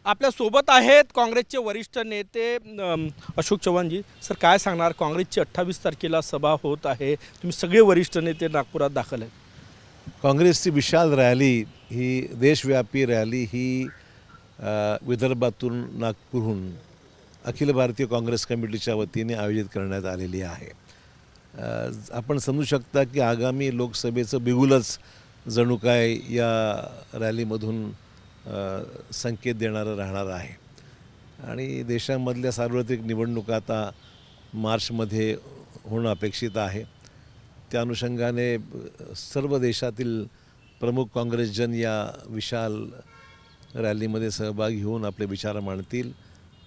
आपल्या सोबत आहेत काँग्रेसचे वरिष्ठ नेते अशोक चव्हाणजी। सर काय सांगणार, काँग्रेसची 28 तारखेला सभा होत आहे, तुम्ही सगळे वरिष्ठ नेते नागपुरात दाखल आहेत। काँग्रेसची विशाल रॅली ही देशव्यापी रॅली ही विदर्भातून नागपूरहून अखिल भारतीय काँग्रेस कमिटीच्या वतीने आयोजित करण्यात आलेली आहे। आपण समजू शकता की आगामी लोकसभेचं बिगुलच जणू काय या रॅलीमधून संकेत देणारं राहणार आहे आणि देशामधल्या सार्वत्रिक निवडणुका आता मार्चमध्ये होणं अपेक्षित आहे। त्या अनुषंगाने सर्व देशातील प्रमुख काँग्रेसजन या विशाल रॅलीमध्ये सहभागी होऊन आपले विचार मांडतील।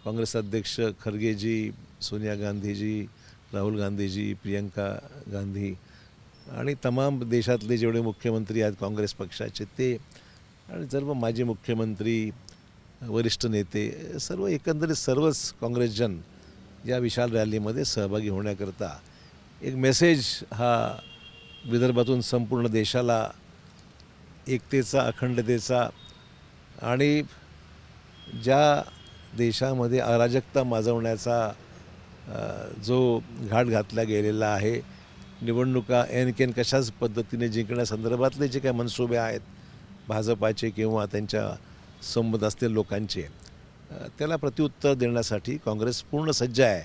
काँग्रेस अध्यक्ष खरगेजी, सोनिया गांधीजी, राहुल गांधीजी, प्रियंका गांधी आणि तमाम देशातले जेवढे मुख्यमंत्री आहेत काँग्रेस पक्षाचे ते आणि सर्व माजी मुख्यमंत्री, वरिष्ठ नेते, सर्व एकंदरीत सर्वच काँग्रेसजन या विशाल रॅलीमध्ये सहभागी होण्याकरता एक मेसेज हा विदर्भातून संपूर्ण देशाला एकतेचा, अखंडतेचा आणि ज्या देशामध्ये अराजकता माजवण्याचा जो घाट घातला गेलेला आहे, निवडणुका एनकेन कशाच पद्धतीने जिंकण्यासंदर्भातले जे काही मनसुबे आहेत भाजपाचे किंवा त्यांच्या संबंध असलेल्या लोकांचे, त्याला प्रत्युत्तर देण्यासाठी काँग्रेस पूर्ण सज्ज आहे।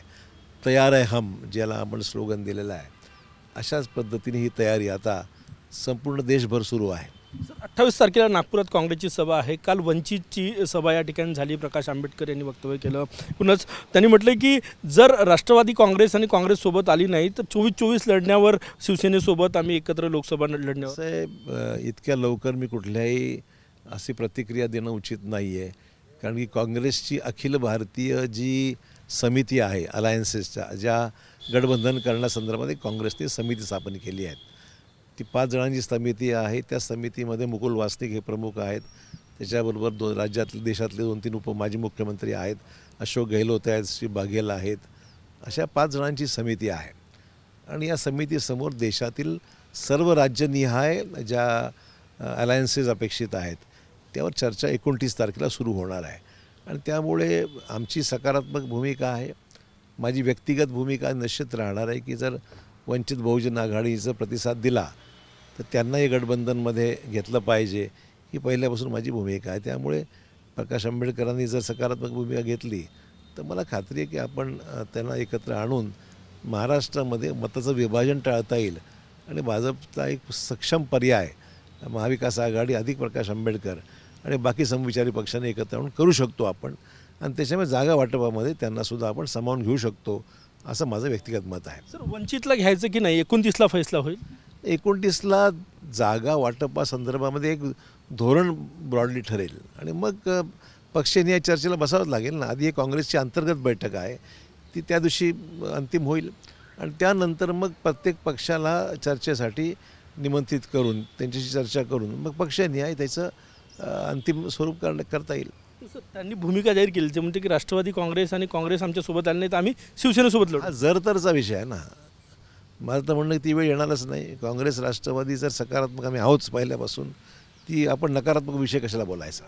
तयार आहे हम, ज्याला आपण स्लोगन दिलेलं आहे, अशाच पद्धतीने ही तयारी आता संपूर्ण देशभर सुरू आहे। 28 तारखेला नागपुरात काँग्रेसची सभा आहे। काल वंचितची सभा या ठिकाणी झाली, प्रकाश आंबेडकर यांनी वक्तव्य केलं। पुन्हाच त्यांनी म्हटलं की जर राष्ट्रवादी काँग्रेस आणि काँग्रेससोबत आली नाही तर 24-24 लढण्यावर शिवसेनेसोबत आम्ही एकत्र लोकसभा लढण्यावर। इतक्या लवकर मी कुठल्याही अशी प्रतिक्रिया देणं उचित नाही आहे, कारण की काँग्रेसची अखिल भारतीय जी समिती आहे अलायन्सेसच्या, ज्या गठबंधन करण्यासंदर्भात काँग्रेसने समिती स्थापन केली आहे, ती 5 जणांची समिती आहे। त्या समितीमध्ये मुकुल वासनिक हे प्रमुख आहेत, त्याच्याबरोबर राज्यातले देशातले 2-3 माजी मुख्यमंत्री आहेत, अशोक गहलोत आहेत, श्री बाघेल आहेत, अशा 5 जणांची समिती आहे आणि या समितीसमोर देशातील सर्व राज्यनिहाय ज्या अलायन्सेस अपेक्षित आहेत त्यावर चर्चा 29 तारखेला सुरू होणार आहे आणि त्यामुळे आमची सकारात्मक भूमिका आहे। माझी व्यक्तिगत भूमिका निश्चित राहणार आहे की जर वंचित बहुजन आघाडीचा प्रतिसाद दिला तर त्यांना हे गठबंधनमध्ये घेतलं पाहिजे, ही पहिल्यापासून माझी भूमिका आहे। त्यामुळे प्रकाश आंबेडकरांनी जर सकारात्मक भूमिका घेतली तर मला खात्री आहे की आपण त्यांना एकत्र आणून महाराष्ट्रामध्ये मताचं विभाजन टाळता येईल आणि भाजपचा एक सक्षम पर्याय महाविकास आघाडी अधिक प्रकाश आंबेडकर आणि बाकी समविचारी पक्षाने एकत्र आणून करू शकतो आपण आणि त्याच्यामुळे जागा वाटपामध्ये त्यांनासुद्धा आपण सामावून घेऊ शकतो, असं माझं व्यक्तिगत मत आहे। सर वंचितला घ्यायचं की नाही, 29ला फैसला होईल? 29ला जागा वाटपासंदर्भामध्ये एक धोरण ब्रॉडली ठरेल आणि मग पक्षीय चर्चेला बसावंच लागेल ना। आधी एक काँग्रेसची अंतर्गत बैठक आहे, ती त्या दिवशी अंतिम होईल आणि त्यानंतर मग प्रत्येक पक्षाला चर्चेसाठी निमंत्रित करून त्यांच्याशी चर्चा करून मग पक्षनिहाय त्याचं अंतिम स्वरूप करता येईल। त्यांनी भूमिका जाहीर केली, ते म्हणते की राष्ट्रवादी काँग्रेस आणि काँग्रेस आमच्यासोबत आले नाही तर आम्ही शिवसेनेसोबत लढू। हा जर तरचा विषय आहे ना, माझं तर म्हणणं ती वेळ येणारच नाही। काँग्रेस राष्ट्रवादी जर सकारात्मक आम्ही आहोत पहिल्यापासून, ती आपण नकारात्मक विषय कशाला बोलायचा।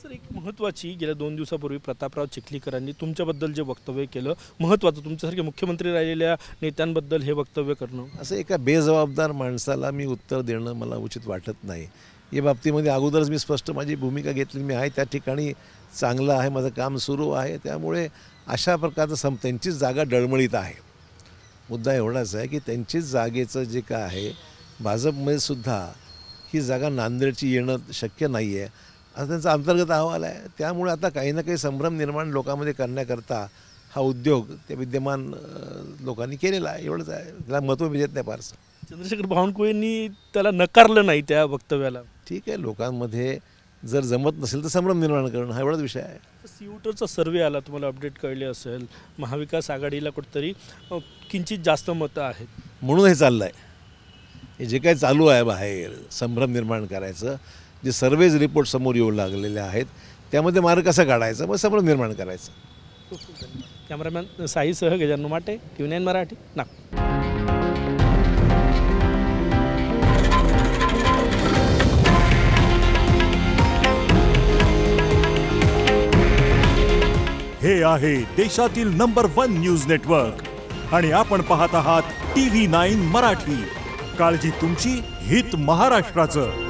सर एक महत्त्वाची, गेल्या 2 दिवसापूर्वी प्रतापराव चिखलीकरांनी तुमच्याबद्दल जे वक्तव्य केलं, महत्त्वाचं तुमच्यासारखे मुख्यमंत्री राहिलेल्या नेत्यांबद्दल हे वक्तव्य करणं, असं एका बेजबाबदार माणसाला मी उत्तर देणं मला उचित वाटत नाही। या बाबतीमध्ये अगोदरच मी स्पष्ट माझी भूमिका घेतली, मी आहे त्या ठिकाणी चांगलं आहे, माझं काम सुरू आहे, त्यामुळे अशा प्रकारचं त्यांचीच जागा डळमळीत आहे। मुद्दा एवढाच आहे की त्यांचीच जागेचं जे काय आहे भाजपमध्ये सुद्धा ही जागा नांदेडची येणं शक्य नाही आहे, असं त्यांचा अंतर्गत अहवाल आहे। त्यामुळे आता काही ना काही संभ्रम निर्माण लोकांमध्ये करण्याकरता हा उद्योग त्या विद्यमान लोकांनी केलेला आहे, एवढंच आहे। त्याला महत्त्व मिळत नाही फारसं। चंद्रशेखर बावनकुळेंनी त्याला नकारलं नाही त्या वक्तव्याला। ठीक आहे, लोकांमध्ये जर जमत नसेल तर संभ्रम निर्माण करणं हा एवढाच विषय आहे। सीवोटरचा सर्वे आला, तुम्हाला अपडेट कळले असेल, महाविकास आघाडीला कुठेतरी किंचित जास्त मतं आहेत म्हणून हे चाललं आहे। हे जे काही चालू आहे बाहेर संभ्रम निर्माण करायचं, जे सर्वेज रिपोर्ट समोर येऊ लागलेले आहेत त्यामध्ये मार्ग कसा काढायचा, मग संभ्रम निर्माण करायचं। कॅमेरामॅन साईसह गजानन माटे, TV9 मराठी, नागपूर। हे आहे देशातील नंबर 1 न्यूज नेटवर्क आणि आपण पाहत आहात TV9 मराठी. काळजी तुमची, हित महाराष्ट्राचं.